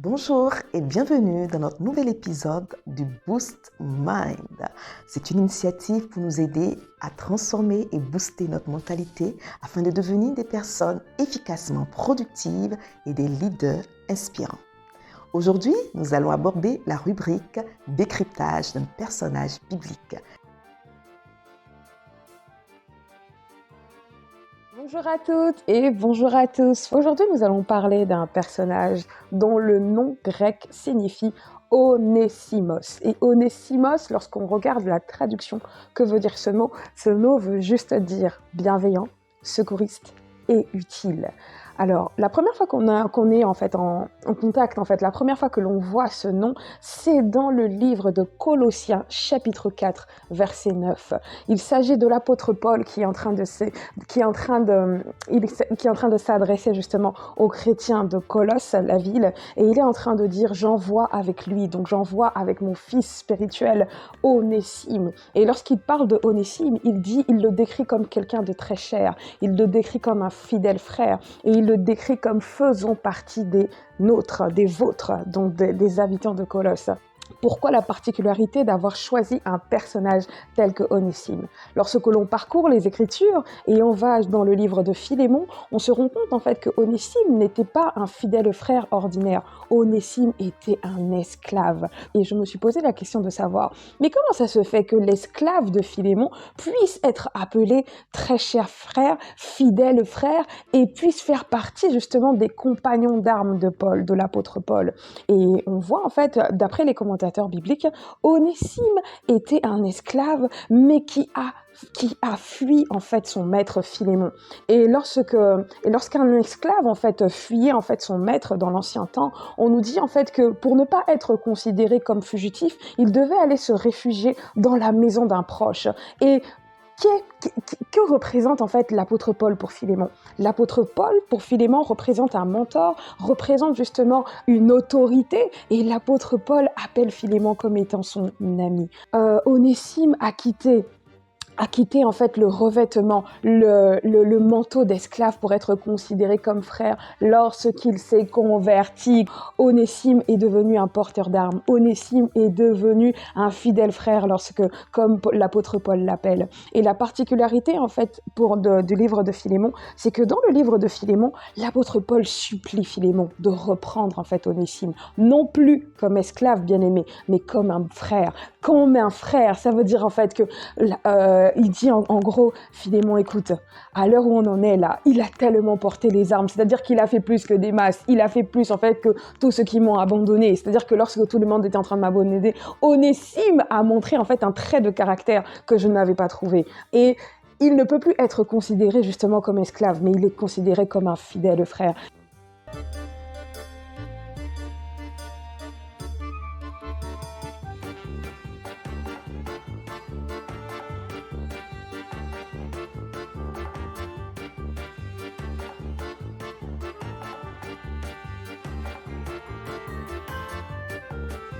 Bonjour et bienvenue dans notre nouvel épisode du Boost Mind. C'est une initiative pour nous aider à transformer et booster notre mentalité afin de devenir des personnes efficacement productives et des leaders inspirants. Aujourd'hui, nous allons aborder la rubrique décryptage d'un personnage biblique. Bonjour à toutes et bonjour à tous. Aujourd'hui, nous allons parler d'un personnage dont le nom grec signifie Onésimos. Et Onésimos, lorsqu'on regarde la traduction, que veut dire ce mot veut juste dire bienveillant, secouriste et utile. Alors, la première fois qu'on est en fait en contact, la première fois que l'on voit ce nom, c'est dans le livre de Colossiens, chapitre 4, verset 9. Il s'agit de l'apôtre Paul qui est en train de s'adresser justement aux chrétiens de Colosse, la ville, et il est en train de dire « J'envoie avec lui », donc j'envoie avec mon fils spirituel Onésime. Et lorsqu'il parle de Onésime, il le décrit comme quelqu'un de très cher, il le décrit comme un fidèle frère, et il le décrit comme faisant partie des nôtres, des vôtres, donc des habitants de Colosse. Pourquoi la particularité d'avoir choisi un personnage tel que Onésime? Lorsque l'on parcourt les Écritures et on va dans le livre de Philémon, on se rend compte en fait que Onésime n'était pas un fidèle frère ordinaire. Onésime était un esclave. Et je me suis posé la question de savoir, mais comment ça se fait que l'esclave de Philémon puisse être appelé très cher frère, fidèle frère, et puisse faire partie justement des compagnons d'armes de Paul, de l'apôtre Paul? Et on voit en fait, d'après les commentateurs bibliques, Onésime était un esclave, mais qui a fui en fait son maître Philémon. Et lorsqu'un esclave en fait fuyait en fait son maître dans l'ancien temps, on nous dit en fait que pour ne pas être considéré comme fugitif, il devait aller se réfugier dans la maison d'un proche. Et que représente en fait l'apôtre Paul pour Philémon? L'apôtre Paul pour Philémon représente un mentor, représente justement une autorité, et l'apôtre Paul appelle Philémon comme étant son ami. Onésime a quitté en fait le revêtement, le manteau d'esclave pour être considéré comme frère lorsqu'il s'est converti. Onésime est devenu un porteur d'armes. Onésime est devenu un fidèle frère comme l'apôtre Paul l'appelle. Et la particularité en fait du livre de Philémon, c'est que dans le livre de Philémon, l'apôtre Paul supplie Philémon de reprendre en fait Onésime, non plus comme esclave bien-aimé, mais comme un frère. Comme un frère, ça veut dire en fait que il dit en gros, Philémon, écoute, à l'heure où on en est là, il a tellement porté les armes, c'est-à-dire qu'il a fait plus que des masses, il a fait plus en fait que tous ceux qui m'ont abandonné, c'est-à-dire que lorsque tout le monde était en train de m'abandonner, Onésime a montré en fait un trait de caractère que je n'avais pas trouvé. Et il ne peut plus être considéré justement comme esclave, mais il est considéré comme un fidèle frère.